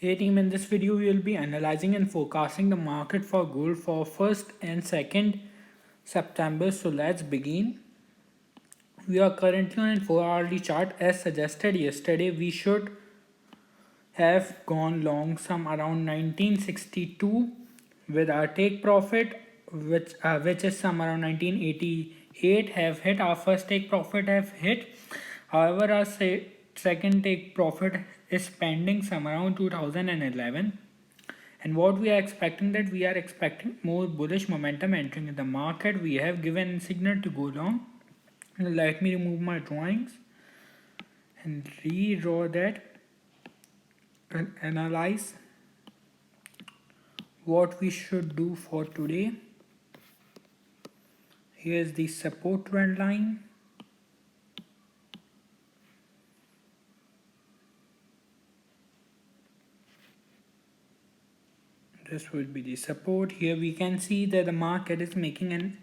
Hey team, in this video we will be analyzing and forecasting the market for gold for 1st and 2nd September. So let's begin. We are currently on a 4 hourly chart. As suggested yesterday, we should have gone long some around 1962 with our take profit, which is some around 1988 have hit. Our first take profit have hit. However, our second take profit is pending some around 2011. And what we are expecting, that we are expecting more bullish momentum entering in the market. We have given signal to go long. Let me remove my drawings and redraw that and analyze what we should do for today. Here's the support trend line. This would be the support. Here we can see that the market is making an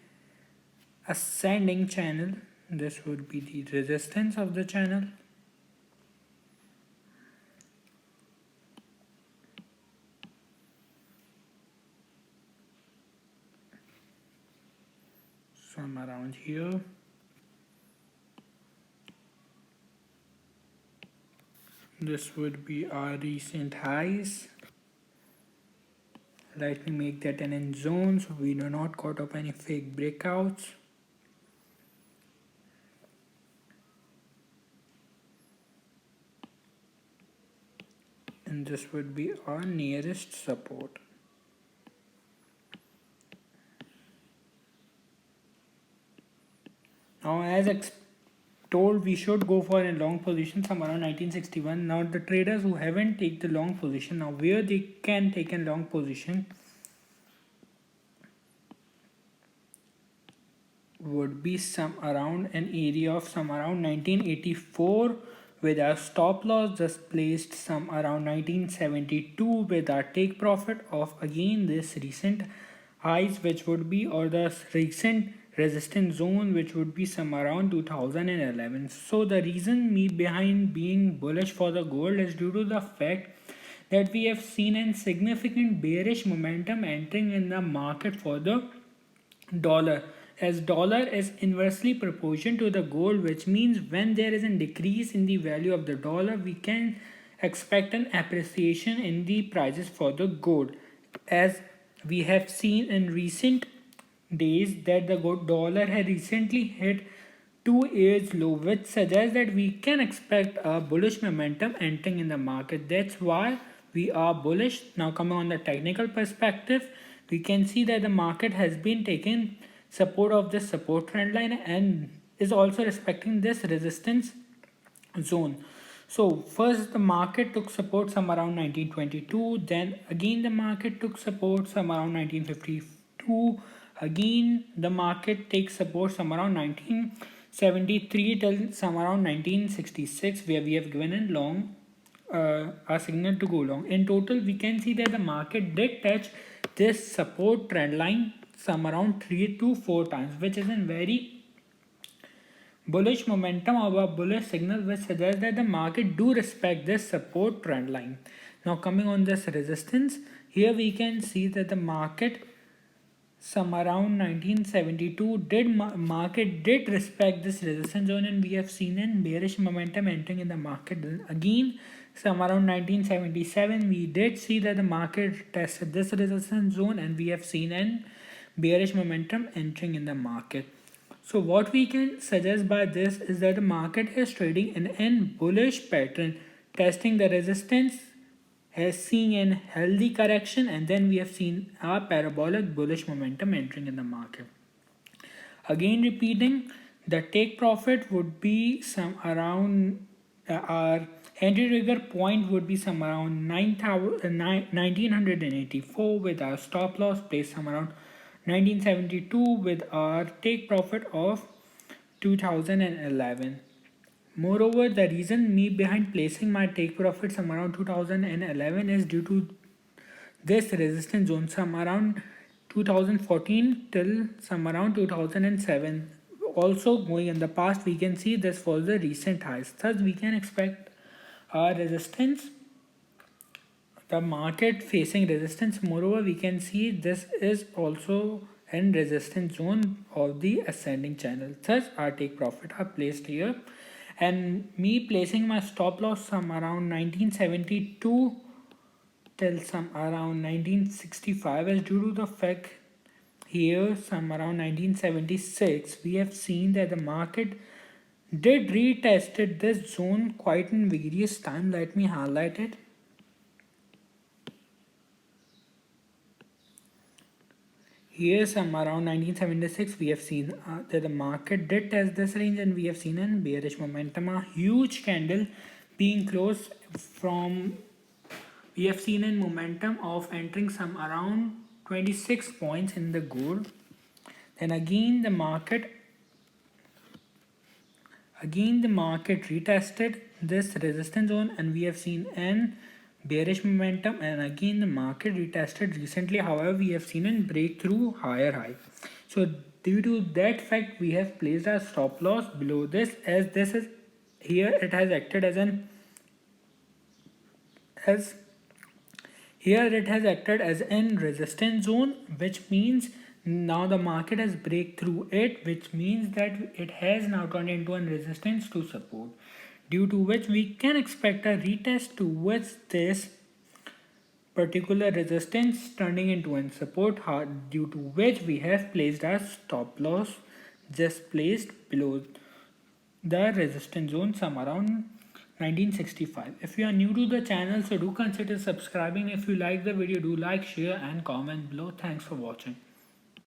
ascending channel. This would be the resistance of the channel. Some around here. This would be our recent highs. Let me make that an end zone so we do not caught up any fake breakouts. And this would be our nearest support. Now as told, we should go for a long position some around 1961. Now the traders who haven't taken the long position, now where they can take a long position would be some around an area of some around 1984 with our stop loss just placed some around 1972 with our take profit of again this recent highs, which would be, or the recent resistance zone, which would be some around 2011. So the reason me behind being bullish for the gold is due to the fact that we have seen a significant bearish momentum entering in the market for the dollar, as dollar is inversely proportional to the gold, which means when there is a decrease in the value of the dollar, we can expect an appreciation in the prices for the gold, as we have seen in recent days that the dollar had recently hit 2 years low, which suggests that we can expect a bullish momentum entering in the market. That's why we are bullish. Now coming on the technical perspective, we can see that the market has been taking support of this support trend line and is also respecting this resistance zone. So first the market took support some around 1922, then again the market took support some around 1952, again the market takes support some around 1973 till some around 1966, where we have given a long a signal to go long. In total, we can see that the market did touch this support trend line some around 3 to 4 times, which is a very bullish momentum or a bullish signal, which suggests that the market do respect this support trend line. Now coming on this resistance, here we can see that the market some around 1972 market did respect this resistance zone, and we have seen a bearish momentum entering in the market. Again some around 1977 we did see that the market tested this resistance zone, and we have seen a bearish momentum entering in the market. So what we can suggest by this is that the market is trading in a bullish pattern, testing the resistance, has seen a healthy correction, and then we have seen a parabolic bullish momentum entering in the market. Again repeating, the take profit would be some around our entry trigger point would be some around 1984 with our stop loss placed some around 1972 with our take profit of 2011. Moreover, the reason me behind placing my take profit some around 2011 is due to this resistance zone some around 2014 till some around 2007. Also going in the past, we can see this was the recent highs. Thus we can expect our resistance the market facing resistance. Moreover, we can see this is also in resistance zone of the ascending channel. Thus our take profit are placed here, and me placing my stop loss some around 1972 till some around 1965 is due to the fact here some around 1976 we have seen that the market did retested this zone quite in various time. Let me highlight it. Here some around 1976 we have seen that the market did test this range, and we have seen in bearish momentum a huge candle being closed from, we have seen in momentum of entering some around 26 points in the gold. Then again the market retested this resistance zone, and we have seen an bearish momentum, and again the market retested recently. However, we have seen a breakthrough higher high. So due to that fact, we have placed our stop loss below this, as this is here it has acted as an resistance zone, which means now the market has break through it, which means that it has now turned into a resistance to support, due to which we can expect a retest towards this particular resistance turning into a support, due to which we have placed our stop loss just placed below the resistance zone some around 1965. If you are new to the channel, so do consider subscribing. If you like the video, do like, share and comment below. Thanks for watching.